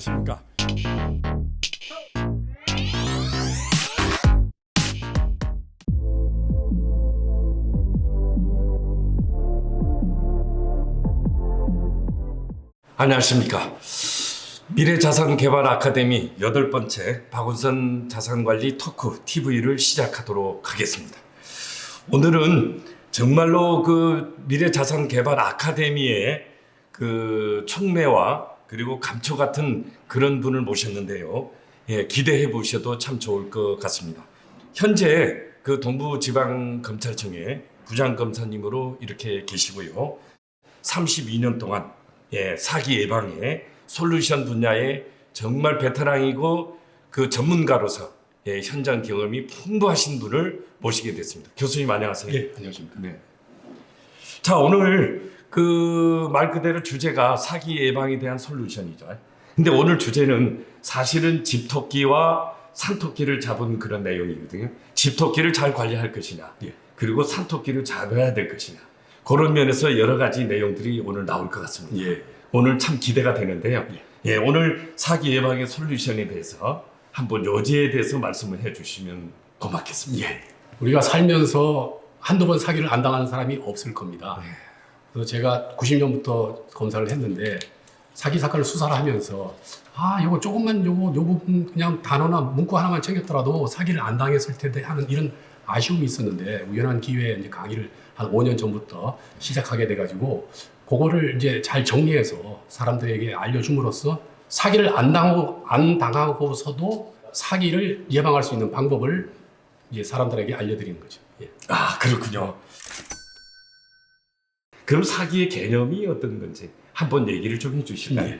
안녕하십니까. 안녕하십니까. 미래자산개발 아카데미 8번째 박운선 자산관리 토크 TV를 시작하도록 하겠습니다. 오늘은 정말로 그 미래자산개발 아카데미의 그 촉매와 그리고 감초 같은 그런 분을 모셨는데요. 예, 기대해 보셔도 참 좋을 것 같습니다. 현재 그 동부지방검찰청의 부장검사님으로 이렇게 계시고요. 32년 동안 사기 예방에 솔루션 분야에 정말 베테랑이고 그 전문가로서 현장 경험이 풍부하신 분을 모시게 됐습니다. 교수님 안녕하세요. 네, 안녕하십니까. 네. 자, 오늘 그 말 그대로 주제가 사기 예방에 대한 솔루션이죠. 근데 오늘 주제는 사실은 집토끼와 산토끼를 잡은 그런 내용이거든요. 집토끼를 잘 관리할 것이냐, 그리고 산토끼를 잡아야 될 것이냐, 그런 면에서 여러 가지 내용들이 오늘 나올 것 같습니다. 오늘 참 기대가 되는데요. 오늘 사기 예방의 솔루션에 대해서 한번 요지에 대해서 말씀을 해주시면 고맙겠습니다. 우리가 살면서 한두 번 사기를 안 당하는 사람이 없을 겁니다. 그래서 제가 90년부터 검사를 했는데 사기 사건을 수사를 하면서 요거 조금만 요 부분 그냥 단어나 문구 하나만 챙겼더라도 사기를 안 당했을 텐데 하는 이런 아쉬움이 있었는데 우연한 기회에 이제 강의를 한 5년 전부터 시작하게 돼가지고 그거를 이제 잘 정리해서 사람들에게 알려줌으로써 사기를 안 당하고서도 사기를 예방할 수 있는 방법을 이제 사람들에게 알려드리는 거죠. 그렇군요. 그럼 사기의 개념이 어떤 건지 한번 얘기를 좀 해주실까요?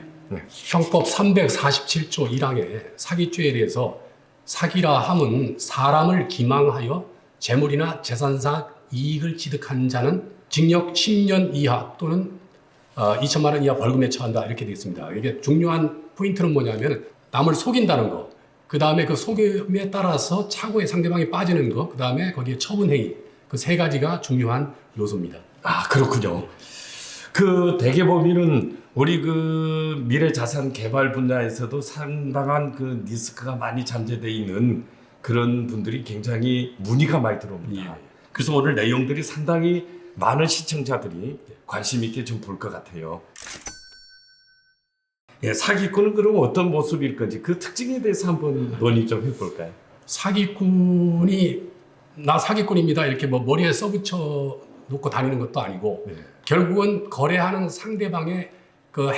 형법 347조 1항에 사기죄에 대해서 사기라 함은 사람을 기망하여 재물이나 재산상 이익을 취득한 자는 징역 10년 이하 또는 2천만 원 이하 벌금에 처한다 이렇게 되어 있습니다. 이게 중요한 포인트는 뭐냐면 남을 속인다는 거, 그 다음에 그 속임에 따라서 착오에 상대방이 빠지는 거, 그 다음에 거기에 처분행위, 그 세 가지가 중요한 요소입니다. 그렇군요. 그 대개 보면은 우리 그 미래자산 개발 분야에서도 상당한 그 리스크가 많이 잠재되어 있는 그런 분들이 굉장히 문의가 많이 들어옵니다. 그래서 오늘 내용들이 상당히 많은 시청자들이 관심 있게 좀 볼 것 같아요. 사기꾼은 그럼 어떤 모습일 건지 그 특징에 대해서 한번 논의 좀 해볼까요? 사기꾼이 나 사기꾼입니다 이렇게 뭐 머리에 써붙여 놓고 다니는 것도 아니고 결국은 거래하는 상대방의 그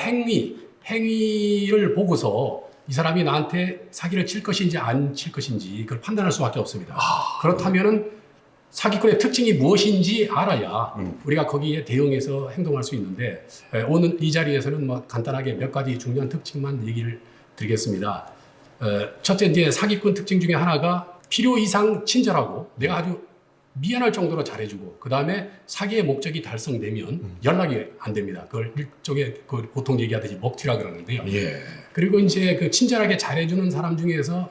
행위를 보고서 이 사람이 나한테 사기를 칠 것인지 안 칠 것인지 그걸 판단할 수밖에 없습니다. 그렇다면은 사기꾼의 특징이 무엇인지 알아야 우리가 거기에 대응해서 행동할 수 있는데 오늘 이 자리에서는 뭐 간단하게 몇 가지 중요한 특징만 얘기를 드리겠습니다. 첫째, 이제 사기꾼 특징 중에 하나가 필요 이상 친절하고 내가 아주 미안할 정도로 잘해주고 그 다음에 사기의 목적이 달성되면 연락이 안 됩니다. 그걸 일종의 그 보통 얘기하듯이 먹튀라 그러는데요. 그리고 이제 그 친절하게 잘해주는 사람 중에서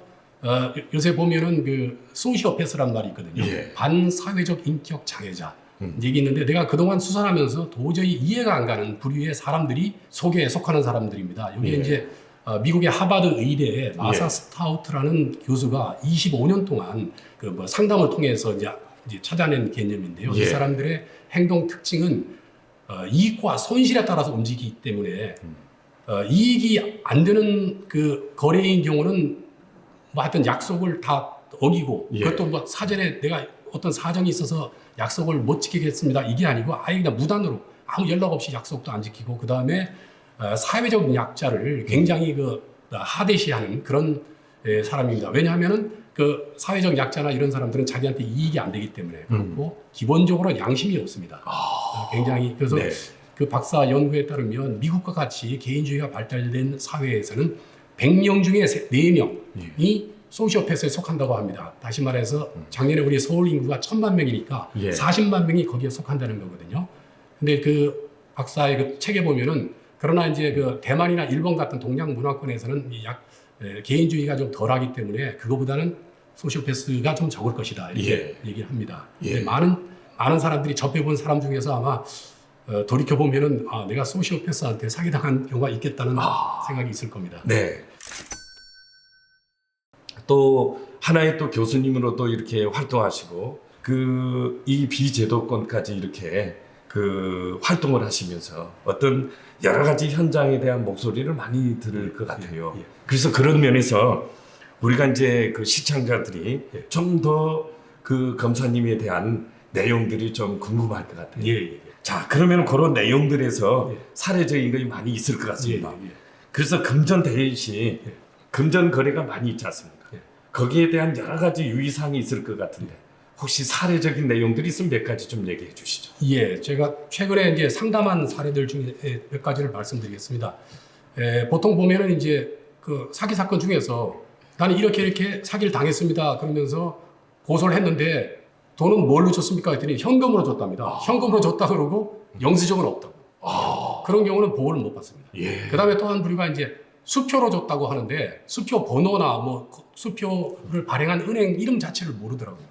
요새 보면은 그 소시오패스란 말이 있거든요. 반사회적 인격 장애자 얘기 있는데 내가 그동안 수사하면서 도저히 이해가 안 가는 부류의 사람들이 소개에 속하는 사람들입니다. 여기 이제 미국의 하버드 의대의 마사 스타우트라는 교수가 25년 동안 그 뭐 상담을 통해서 이제 찾아낸 개념인데요. 이 사람들의 행동 특징은 이익과 손실에 따라서 움직이기 때문에 이익이 안 되는 그 거래인 경우는 뭐 하여튼 약속을 다 어기고 그것도 뭐 사전에 내가 어떤 사정이 있어서 약속을 못 지키겠습니다 이게 아니고 아예 그냥 무단으로 아무 연락 없이 약속도 안 지키고 그 다음에 사회적 약자를 굉장히 그 하대시하는 그런 사람입니다. 왜냐하면은 그 사회적 약자나 이런 사람들은 자기한테 이익이 안 되기 때문에 그렇고 기본적으로 양심이 없습니다. 굉장히 그래서 그 박사 연구에 따르면 미국과 같이 개인주의가 발달된 사회에서는 100명 중에 4명이 소시오패스에 속한다고 합니다. 다시 말해서 작년에 우리 서울 인구가 1000만 명이니까 40만 명이 거기에 속한다는 거거든요. 근데 그 박사의 그 책에 보면은 그러나 이제 그 대만이나 일본 같은 동양 문화권에서는 개인주의가 좀 덜하기 때문에 그거보다는 소시오패스가 좀 적을 것이다 이렇게 얘기를 합니다. 근데 많은 사람들이 접해본 사람 중에서 아마 돌이켜 보면은 내가 소시오패스한테 사기당한 경우가 있겠다는 생각이 있을 겁니다. 네. 또 하나의 또 교수님으로도 이렇게 활동하시고 이 비제도권까지 이렇게 활동을 하시면서 어떤 여러 가지 현장에 대한 목소리를 많이 들을 것 같아요. 그래서 그런 면에서 우리가 이제 시청자들이 좀 더 검사님에 대한 내용들이 좀 궁금할 것 같아요. 자, 그러면 그런 내용들에서 사례적인 것이 많이 있을 것 같습니다. 그래서 금전 대행 시 금전 거래가 많이 있지 않습니까? 거기에 대한 여러 가지 유의사항이 있을 것 같은데 혹시 사례적인 내용들이 있으면 몇 가지 좀 얘기해 주시죠. 제가 최근에 이제 상담한 사례들 중에 몇 가지를 말씀드리겠습니다. 보통 보면은 이제 사기 사건 중에서 나는 이렇게 사기를 당했습니다. 그러면서 고소를 했는데 돈은 뭘로 줬습니까? 했더니 현금으로 줬답니다. 현금으로 줬다 그러고 영수증은 없다고. 그런 경우는 보호를 못 받습니다. 그 다음에 또 한 부류가 이제 수표로 줬다고 하는데 수표 번호나 수표를 발행한 은행 이름 자체를 모르더라고요.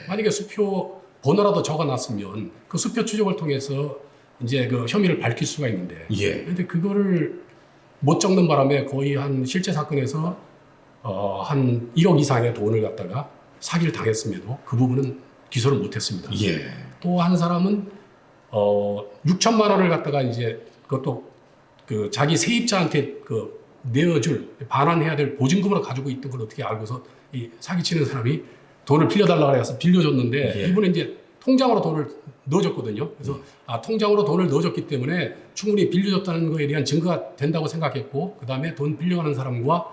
만약에 수표 번호라도 적어놨으면 그 수표 추적을 통해서 이제 혐의를 밝힐 수가 있는데, 근데 그거를 못 적는 바람에 거의 실제 사건에서 한 1억 이상의 돈을 갖다가 사기를 당했음에도 그 부분은 기소를 못했습니다. 또 한 사람은 6천만 원을 갖다가 이제 그것도 자기 세입자한테 내어줄 반환해야 될 보증금으로 가지고 있던 걸 어떻게 알고서 이 사기치는 사람이 돈을 빌려달라고 해서 빌려줬는데 이분은 이제 통장으로 돈을 넣어줬거든요. 그래서 통장으로 돈을 넣어줬기 때문에 충분히 빌려줬다는 거에 대한 증거가 된다고 생각했고, 그 다음에 돈 빌려가는 사람과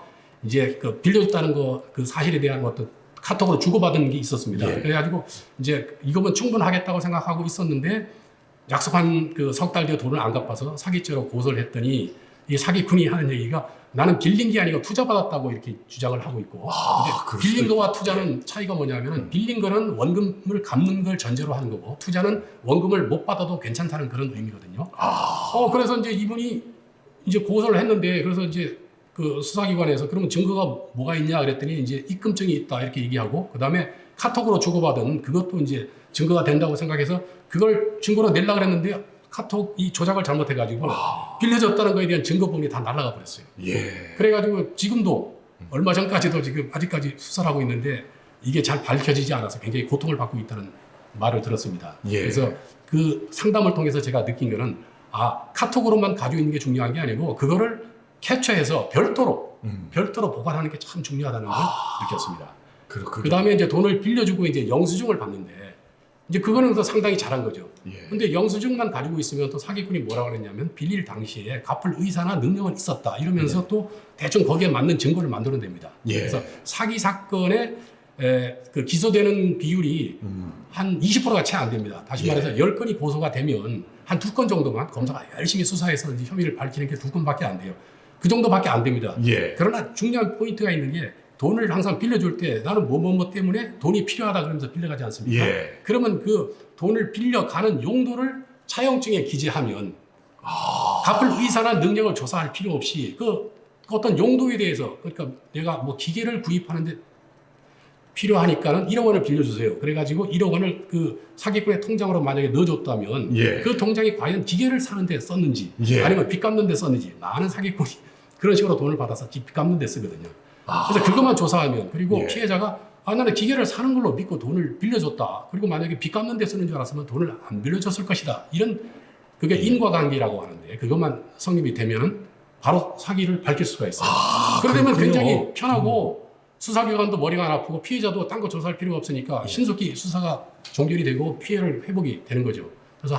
이제 빌려줬다는 그 사실에 대한 어떤 카톡으로 주고받은 게 있었습니다. 그래가지고 이제 이거면 충분하겠다고 생각하고 있었는데 약속한 석 달 뒤에 돈을 안 갚아서 사기죄로 고소를 했더니 이 사기꾼이 하는 얘기가 나는 빌린 게 아니고 투자받았다고 이렇게 주장을 하고 있고, 빌린 거와 투자는 차이가 뭐냐면은 빌린 거는 원금을 갚는 걸 전제로 하는 거고 투자는 원금을 못 받아도 괜찮다는 그런 의미거든요. 그래서 이제 이분이 이제 고소를 했는데, 그래서 이제 수사기관에서 그러면 증거가 뭐가 있냐 그랬더니 이제 입금증이 있다 이렇게 얘기하고, 그 다음에 카톡으로 주고받은 그것도 이제 증거가 된다고 생각해서 그걸 증거로 내려고 그랬는데 카톡 이 조작을 잘못해가지고 빌려줬다는 거에 대한 증거본이 다 날아가 버렸어요. 그래가지고 지금도 얼마 전까지도 지금 아직까지 수사를 하고 있는데 이게 잘 밝혀지지 않아서 굉장히 고통을 받고 있다는 말을 들었습니다. 그래서 그 상담을 통해서 제가 느낀 거는 카톡으로만 가지고 있는 게 중요한 게 아니고 그거를 캡처해서 별도로 보관하는 게 참 중요하다는 걸 느꼈습니다. 그 다음에 이제 돈을 빌려주고 이제 영수증을 받는데 이제 그거는 또 상당히 잘한 거죠. 근데 영수증만 가지고 있으면 또 사기꾼이 뭐라고 그랬냐면 빌릴 당시에 갚을 의사나 능력은 있었다 이러면서 또 대충 거기에 맞는 증거를 만들어냅니다. 그래서 사기 사건에 기소되는 비율이 한 20%가 채 안 됩니다. 다시 말해서 10건이 고소가 되면 한 2건 정도만 검사가 열심히 수사해서 이제 혐의를 밝히는 게 2건밖에 안 돼요. 그 정도밖에 안 됩니다. 그러나 중요한 포인트가 있는 게 돈을 항상 빌려줄 때 나는 뭐 때문에 돈이 필요하다 그러면서 빌려가지 않습니까? 그러면 그 돈을 빌려가는 용도를 차용증에 기재하면 갚을 의사나 능력을 조사할 필요 없이 그 어떤 용도에 대해서, 그러니까 내가 기계를 구입하는데 필요하니까는 1억 원을 빌려주세요. 그래가지고 1억 원을 그 사기꾼의 통장으로 만약에 넣어줬다면 그 통장이 과연 기계를 사는데 썼는지 아니면 빚 갚는 데 썼는지, 많은 사기꾼이 그런 식으로 돈을 받아서 빚 갚는 데 쓰거든요. 그래서 그것만 조사하면, 그리고 피해자가 나는 기계를 사는 걸로 믿고 돈을 빌려줬다. 그리고 만약에 빚 갚는 데 쓰는 줄 알았으면 돈을 안 빌려줬을 것이다. 이런 그게 인과관계라고 하는데 그것만 성립이 되면 바로 사기를 밝힐 수가 있어요. 그러면 굉장히 편하고 수사기관도 머리가 안 아프고 피해자도 딴 거 조사할 필요가 없으니까 신속히 수사가 종결이 되고 피해를 회복이 되는 거죠. 그래서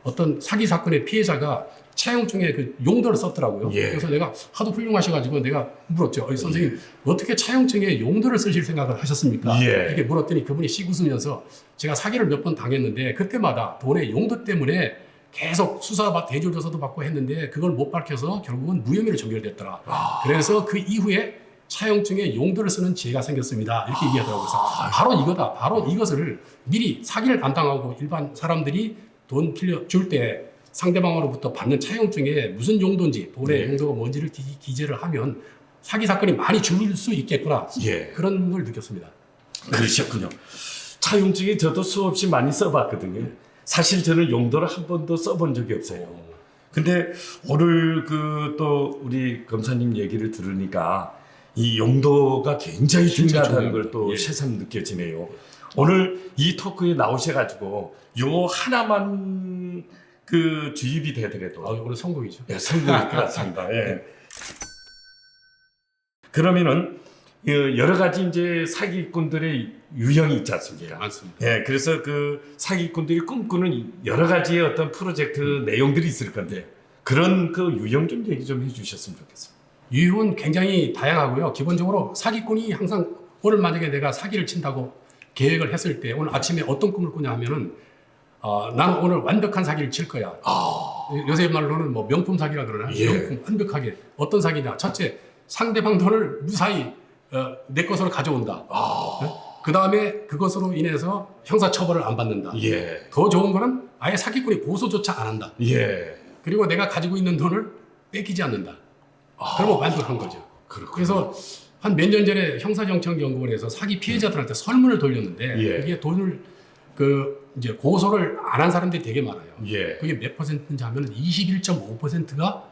어떤 사기 사건의 피해자가 차용증에 그 용도를 썼더라고요. 그래서 내가 하도 훌륭하셔가지고 내가 물었죠. 선생님 어떻게 차용증에 용도를 쓰실 생각을 하셨습니까? 이렇게 물었더니 그분이 씩 웃으면서 제가 사기를 몇 번 당했는데 그때마다 돈의 용도 때문에 계속 대졸 조사도 받고 했는데 그걸 못 밝혀서 결국은 무혐의로 종결됐더라. 그래서 그 이후에 차용증에 용도를 쓰는 지혜가 생겼습니다. 이렇게 얘기하더라고요. 그래서 바로 이거다. 바로 이것을 미리 사기를 안 당하고 일반 사람들이 돈 빌려줄 때 상대방으로부터 받는 차용증에 무슨 용도인지, 돈의 용도가 뭔지를 기재를 하면 사기 사건이 많이 줄일 수 있겠구나. 그런 걸 느꼈습니다. 그러셨군요. 차용증이 저도 수없이 많이 써봤거든요. 사실 저는 용도를 한 번도 써본 적이 없어요. 근데 오늘 그 또 우리 검사님 얘기를 들으니까 이 용도가 굉장히 진짜 중요하다는 중요합니다. 걸 또 예. 새삼 느껴지네요. 오늘 이 토크에 나오셔가지고 요 하나만 그 주입이 되더라도 오늘 성공이죠. 예, 성공일 것 같습니다. 예. 그러면은 여러 가지 이제 사기꾼들의 유형이 있지 않습니까? 많습니다. 예, 그래서 그 사기꾼들이 꿈꾸는 여러 가지의 어떤 프로젝트 내용들이 있을 건데 그런 그 유형 좀 얘기 좀 해주셨으면 좋겠습니다. 유형은 굉장히 다양하고요. 기본적으로 사기꾼이 항상 오늘 만약에 내가 사기를 친다고 계획을 했을 때 오늘 아침에 어떤 꿈을 꾸냐 하면은 나는 오늘 완벽한 사기를 칠 거야. 요새 말로는 뭐 명품 사기라 그러나 예. 명품 완벽하게 어떤 사기냐. 첫째 상대방 돈을 무사히 내 것으로 가져온다. 그 다음에 그것으로 인해서 형사처벌을 안 받는다. 예, 더 좋은 거는 아예 사기꾼이 고소조차 안 한다. 예, 그리고 내가 가지고 있는 돈을 뺏기지 않는다. 그러면 완벽한 거죠. 그렇군요. 그래서 한 몇 년 전에 형사정책연구원에서 사기 피해자들한테 설문을 돌렸는데 예. 그게 돈을 이제 고소를 안 한 사람들이 되게 많아요. 예, 그게 몇 퍼센트인지 하면 21.5%가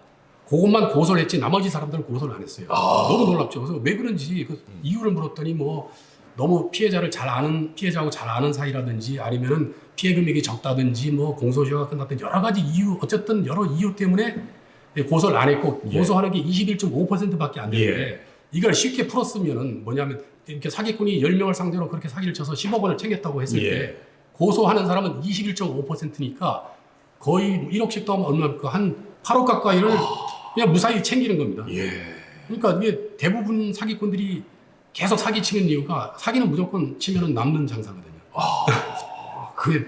그것만 고소를 했지 나머지 사람들은 고소를 안 했어요. 너무 놀랍죠. 그래서 왜 그런지 그 이유를 물었더니 뭐 너무 피해자하고 잘 아는 사이라든지 아니면은 피해 금액이 적다든지 뭐 공소시효가 끝났든 여러 가지 이유 어쨌든 여러 이유 때문에 고소를 안 했고 예. 고소하는 게 21.5%밖에 안 되는데 이걸 쉽게 풀었으면은 뭐냐면 이렇게 사기꾼이 10명을 상대로 그렇게 사기를 쳐서 10억 원을 챙겼다고 했을 예. 때 고소하는 사람은 21.5%니까 거의 1억씩 더하면 얼마입니까? 한 8억 가까이를 그냥 무사히 챙기는 겁니다. 예. 그러니까 이게 대부분 사기꾼들이 계속 사기치는 이유가 사기는 무조건 치면은 남는 장사거든요. 그게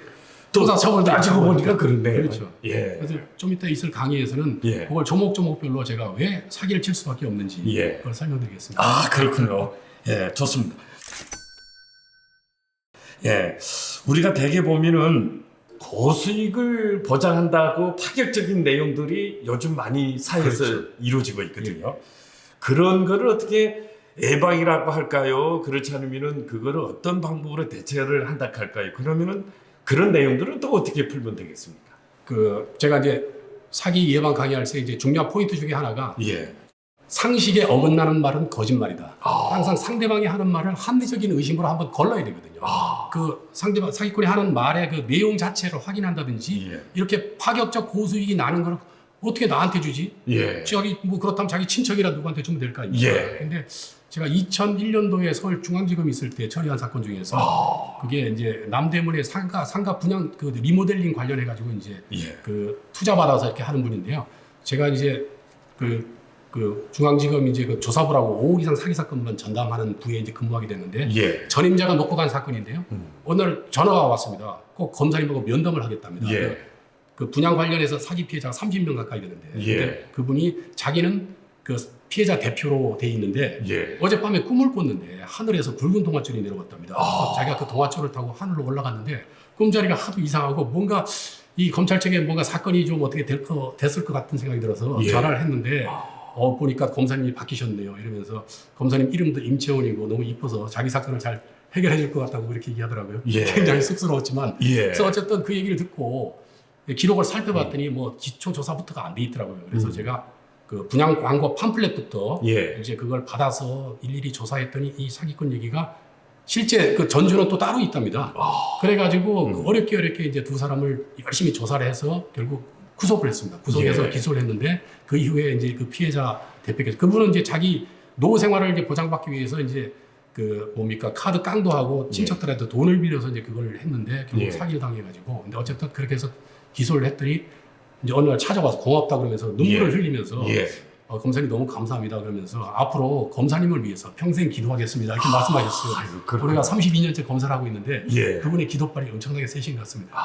또 형사처벌도 따지고 있고 보니까 그렇네요. 그렇죠. 예, 그래서 좀 이따 있을 강의에서는 예. 그걸 조목조목별로 제가 왜 사기를 칠 수밖에 없는지 예. 그걸 설명드리겠습니다. 그렇군요. 예, 좋습니다. 예, 우리가 대개 보면은 고수익을 보장한다고 파격적인 내용들이 요즘 많이 사회에서 그렇죠. 이루어지고 있거든요. 그런 거를 어떻게 예방이라고 할까요? 그렇지 않으면은 그거를 어떤 방법으로 대처를 한다 할까요? 그러면은 그런 내용들은 또 어떻게 풀면 되겠습니까? 제가 이제 사기 예방 강의할 때 이제 중요한 포인트 중에 하나가 예, 상식에 어긋나는 말은 거짓말이다. 항상 상대방이 하는 말을 합리적인 의심으로 한번 걸러야 되거든요. 그 상대방 사기꾼이 하는 말의 그 내용 자체를 확인한다든지 예. 이렇게 파격적 고수익이 나는 걸 어떻게 나한테 주지? 예, 자기 뭐 그렇다면 자기 친척이라 누구한테 주면 될 거 아닙니까? 예. 근데 제가 2001년도에 서울중앙지검 있을 때 처리한 사건 중에서 그게 이제 남대문의 상가 분양 그 리모델링 관련해 가지고 이제 예, 그 투자 받아서 이렇게 하는 분인데요. 제가 이제 그 중앙지검 이제 그 조사부라고 5억 이상 사기 사건만 전담하는 부에 이제 근무하게 됐는데 예, 전임자가 놓고 간 사건인데요. 오늘 전화가 왔습니다. 꼭 검사님하고 면담을 하겠답니다. 예. 그 분양 관련해서 사기 피해자가 30명 가까이 되는데 예. 근데 그분이 자기는 그 피해자 대표로 돼 있는데 예. 어젯밤에 꿈을 꿨는데 하늘에서 붉은 동아줄이 내려왔답니다. 자기가 그 동아줄을 타고 하늘로 올라갔는데 꿈자리가 하도 이상하고 뭔가 이 검찰청에 뭔가 사건이 좀 어떻게 됐을 것 같은 생각이 들어서 예. 전화를 했는데 보니까 검사님이 바뀌셨네요. 이러면서 검사님 이름도 임채원이고 너무 이뻐서 자기 사건을 잘 해결해 줄 것 같다고 그렇게 얘기하더라고요. 예. 굉장히 쑥스러웠지만 예. 그래서 어쨌든 그 얘기를 듣고 기록을 살펴봤더니 뭐 기초 조사부터가 안 돼 있더라고요. 그래서 제가 그 분양 광고 팜플렛부터 예. 이제 그걸 받아서 일일이 조사했더니 이 사기꾼 얘기가 실제 그 전주는 또 따로 있답니다. 그래가지고 그 어렵게 이제 두 사람을 열심히 조사를 해서 결국 구속을 했습니다. 구속해서 예. 기소를 했는데 그 이후에 이제 그 피해자 대표께서 그분은 이제 자기 노후 생활을 이제 보장받기 위해서 이제 그 뭡니까 카드 깡도 하고 친척들한테 돈을 빌려서 이제 그걸 했는데 결국 예. 사기를 당해가지고 근데 어쨌든 그렇게 해서 기소를 했더니 이제 어느 날 찾아와서 고맙다 그러면서 눈물을 예. 흘리면서 예. 검사님 너무 감사합니다 그러면서 앞으로 검사님을 위해서 평생 기도하겠습니다 이렇게 말씀하셨어요. 아이고, 그렇구나. 우리가 32년째 검사를 하고 있는데 예. 그분의 기도발이 엄청나게 세신 것 같습니다.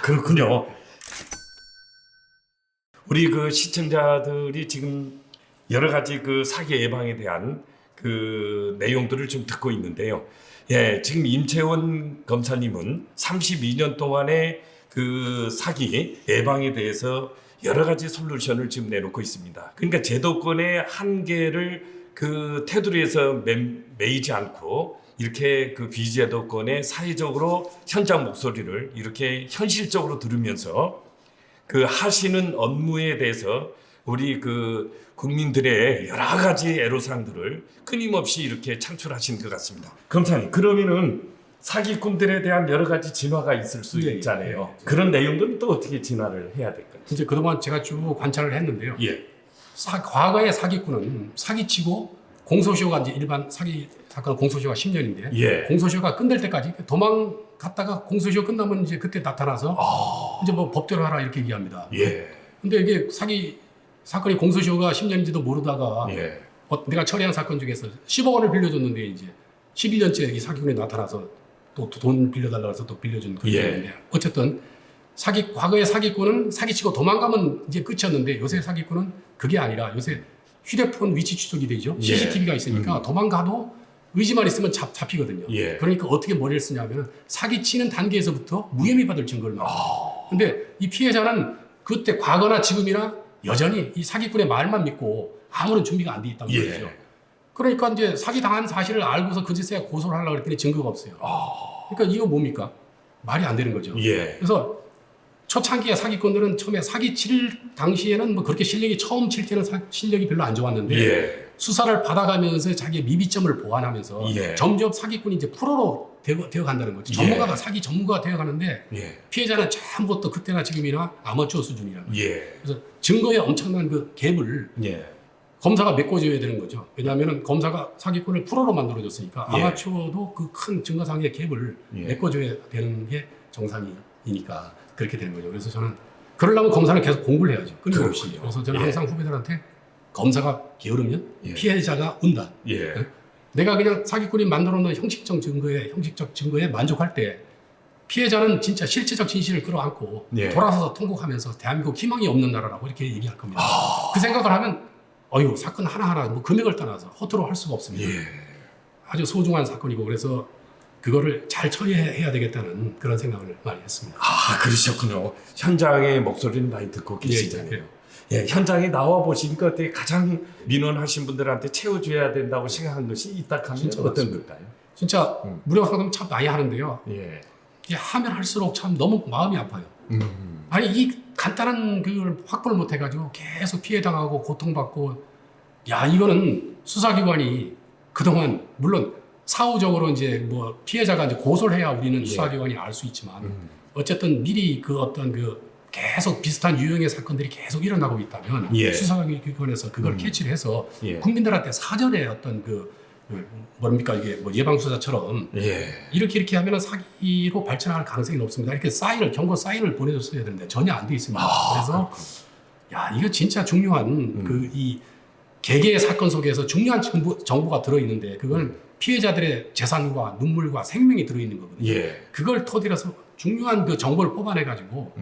그렇군요. 우리 그 시청자들이 지금 여러 가지 그 사기 예방에 대한 그 내용들을 좀 듣고 있는데요. 예, 지금 임채원 검사님은 32년 동안의 그 사기 예방에 대해서 여러 가지 솔루션을 지금 내놓고 있습니다. 그러니까 제도권의 한계를 그 테두리에서 매이지 않고 이렇게 그 비제도권의 사회적으로 현장 목소리를 이렇게 현실적으로 들으면서 그 하시는 업무에 대해서 우리 그 국민들의 여러 가지 애로사항들을 끊임없이 이렇게 창출하신 것 같습니다. 검사님, 그러면은 사기꾼들에 대한 여러 가지 진화가 있을 수 예, 있잖아요. 예. 그런 내용들은 또 어떻게 진화를 해야 될까요? 이제 그동안 제가 쭉 관찰을 했는데요. 예. 과거의 사기꾼은 사기치고 공소시효가 이제 일반 사기 사건 공소시효가 10년인데 예. 공소시효가 끝날 때까지 도망갔다가 공소시효 끝나면 이제 그때 나타나서 이제 뭐 법대로 하라 이렇게 얘기합니다. 예. 근데 이게 사기 사건이 공소시효가 10년인지도 모르다가 예. 내가 처리한 사건 중에서 10억 원을 빌려줬는데 이제 11년째 이 사기꾼이 나타나서 또 돈 빌려달라고 해서 또 빌려준 그런 예. 건데 어쨌든 과거의 사기꾼은 사기치고 도망가면 이제 끝이었는데 요새 사기꾼은 그게 아니라 요새 휴대폰 위치 추적이 되죠. 예. CCTV가 있으니까 도망가도 의지만 있으면 잡히거든요. 예. 그러니까 어떻게 머리를 쓰냐면 사기치는 단계에서부터 무혐의 받을 증거를 만들어요. 근데 이 피해자는 그때 과거나 지금이나 여전히 이 사기꾼의 말만 믿고 아무런 준비가 안 돼 있단 예. 말이죠. 그러니까 이제 사기 당한 사실을 알고서 그제서야 고소를 하려고 그랬더니 증거가 없어요. 그러니까 이거 뭡니까? 말이 안 되는 거죠. 예. 그래서 초창기의 사기꾼들은 처음에 사기 칠 당시에는 뭐 그렇게 실력이 처음 칠 때는 실력이 별로 안 좋았는데 예. 수사를 받아가면서 자기의 미비점을 보완하면서 예. 점점 사기꾼이 이제 프로로 되어 간다는 거죠. 예. 전문가가 사기 전문가가 되어 가는데 예. 피해자는 전부 또 그때나 지금이나 아마추어 수준이라는 거죠. 예. 그래서 증거에 엄청난 그 갭을 예. 검사가 메꿔줘야 되는 거죠. 왜냐하면 검사가 사기꾼을 프로로 만들어줬으니까 예. 아마추어도 그 큰 증거상의 갭을 예. 메꿔줘야 되는 게 정상이니까 그렇게 되는 거죠. 그래서 저는 그러려면 검사는 계속 공부를 해야죠. 끊임없이. 그렇군요. 그래서 저는 예. 항상 후배들한테 검사가 게으르면 예. 피해자가 운다. 예. 내가 그냥 사기꾼이 만들어 놓은 형식적 증거에 만족할 때 피해자는 진짜 실체적 진실을 끌어안고 예. 돌아서서 통곡하면서 대한민국 희망이 없는 나라라고 이렇게 얘기할 겁니다. 그 생각을 하면 사건 하나하나 뭐 금액을 떠나서 허투루 할 수가 없습니다. 예. 아주 소중한 사건이고 그래서 그거를 잘 처리해야 되겠다는 그런 생각을 많이 했습니다. 아, 그러셨군요. 현장의 목소리는 많이 듣고 계시잖아요. 예, 현장에 나와 보시니까 어떻게 가장 민원하신 분들한테 채워줘야 된다고 생각한 것이 있다 하면 진짜 어떤 맞습니다. 걸까요? 진짜 무료 상담 참 많이 하는데요. 예. 이게 하면 할수록 참 너무 마음이 아파요. 아니 이 간단한 그걸 확보를 못 해가지고 계속 피해당하고 고통받고 이거는 수사기관이 그동안 물론 사후적으로 이제 뭐 피해자가 이제 고소를 해야 우리는 예. 수사기관이 알 수 있지만 어쨌든 미리 그 어떤 그 계속 비슷한 유형의 사건들이 계속 일어나고 있다면 예. 수사기관에서 그걸 캐치를 해서 예. 국민들한테 사전에 어떤 뭡니까 이게 뭐 예방수사처럼 예. 이렇게 하면 사기로 발전할 가능성이 높습니다. 이렇게 경고 사인을 보내줬어야 되는데 전혀 안 돼 있습니다. 그래서 이거 진짜 중요한 이 개개의 사건 속에서 중요한 정보가 들어있는데 그거는 피해자들의 재산과 눈물과 생명이 들어있는 거거든요. 예. 그걸 토대로서 중요한 그 정보를 뽑아내가지고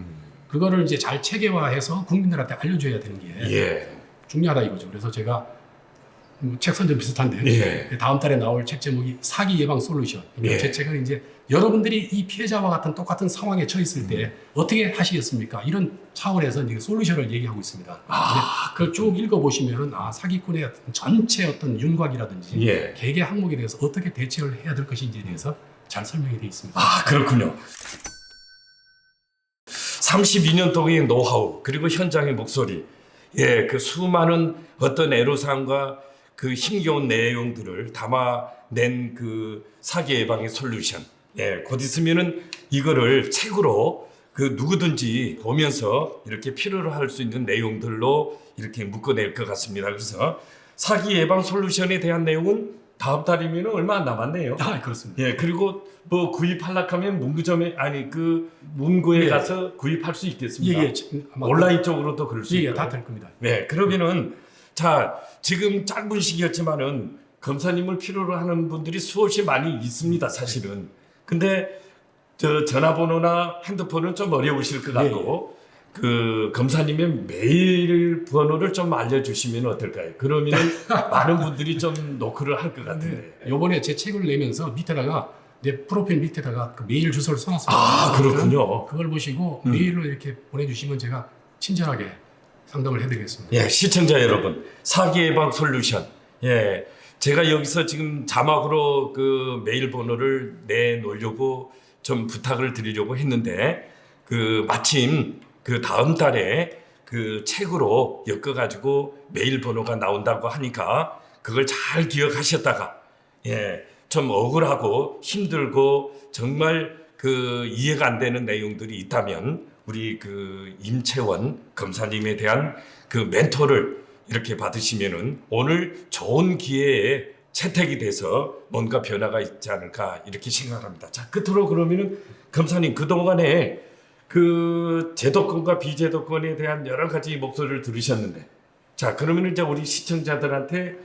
그거를 이제 잘 체계화해서 국민들한테 알려줘야 되는 게 예. 중요하다 이거죠. 그래서 제가 책 선전 비슷한데 예. 다음 달에 나올 책 제목이 사기 예방 솔루션. 예. 제 책은 이제 여러분들이 이 피해자와 같은 똑같은 상황에 처했을 때 어떻게 하시겠습니까? 이런 차원에서 이제 솔루션을 얘기하고 있습니다. 그걸 쭉 읽어보시면 사기꾼의 전체 어떤 윤곽이라든지 예. 개개 항목에 대해서 어떻게 대처를 해야 될 것인지에 대해서 잘 설명이 되어 있습니다. 그렇군요. 32년 동안의 노하우 그리고 현장의 목소리, 그 수많은 어떤 애로사항과 그 힘겨운 내용들을 담아낸 그 사기 예방의 솔루션. 곧 있으면은 이거를 책으로 그 누구든지 보면서 이렇게 필요로 할 수 있는 내용들로 이렇게 묶어낼 것 같습니다. 그래서 사기 예방 솔루션에 대한 내용은 다음 달이면 얼마 안 남았네요. 그렇습니다. 그리고 뭐 구입하려고 하면 문구점에 문구에 예. 가서 구입할 수 있겠습니다. 아마 온라인 쪽으로도 그럴 수 있고요. 다 될 겁니다. 그러면은 지금 짧은 시기였지만은 검사님을 필요로 하는 분들이 수없이 많이 있습니다, 사실은. 근데 전화번호나 핸드폰은 좀 어려우실 것 같고 그 검사님의 메일 번호를 좀 알려주시면 어떨까요? 그러면 많은 분들이 좀 노크를 할 것 같은데. 요번에 제 책을 내면서 밑에다가 내 프로필 밑에다가 그 메일 주소를 써놨습니다. 그렇군요. 그걸 보시고 메일로 이렇게 보내주시면 제가 친절하게 상담을 해드리겠습니다. 시청자 여러분, 사기 예방 솔루션. 제가 여기서 지금 자막으로 그 메일 번호를 내놓으려고 좀 부탁을 드리려고 했는데 그 마침 그 다음 달에 그 책으로 엮어가지고 메일 번호가 나온다고 하니까 그걸 잘 기억하셨다가 좀 억울하고 힘들고 정말 그 이해가 안 되는 내용들이 있다면 우리 그 임채원 검사님에 대한 그 멘토를 이렇게 받으시면은 오늘 좋은 기회에 채택이 돼서 뭔가 변화가 있지 않을까 이렇게 생각합니다. 자, 끝으로 그러면은 검사님 그동안에 그 제도권과 비제도권에 대한 여러 가지 목소리를 들으셨는데, 자 그러면 이제 우리 시청자들한테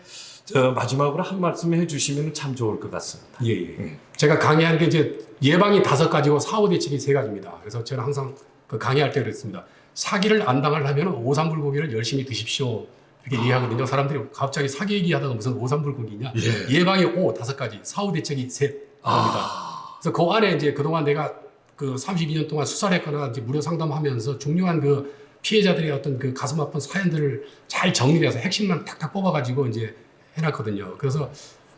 마지막으로 한 말씀 해주시면 참 좋을 것 같습니다. 예. 제가 강의하는 게 이제 예방이 5가지고 사후 대책이 3가지입니다. 그래서 저는 항상 그 강의할 때 그랬습니다. 사기를 안 당하려면 오삼불고기를 열심히 드십시오. 이렇게 얘기하거든요. 사람들이 갑자기 사기 얘기하다가 무슨 오삼불고기냐? 예방이 5가지, 사후 대책이 3입니다. 그래서 그 안에 이제 그동안 내가 그 32년 동안 수사를 했거나 이제 무료 상담하면서 중요한 그 피해자들의 어떤 그 가슴 아픈 사연들을 잘 정리해서 핵심만 탁탁 뽑아가지고 이제 해놨거든요. 그래서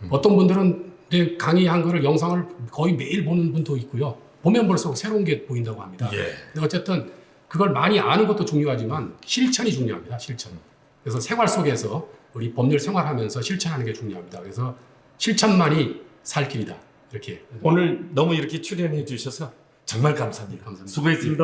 어떤 분들은 내 강의한 거를 영상을 거의 매일 보는 분도 있고요. 보면 볼수록 새로운 게 보인다고 합니다. 근데 어쨌든 그걸 많이 아는 것도 중요하지만 실천이 중요합니다. 실천. 그래서 생활 속에서 우리 법률 생활하면서 실천하는 게 중요합니다. 그래서 실천만이 살 길이다. 이렇게. 오늘 너무 이렇게 출연해 주셔서 정말 감사합니다. 감사합니다. 수고했습니다.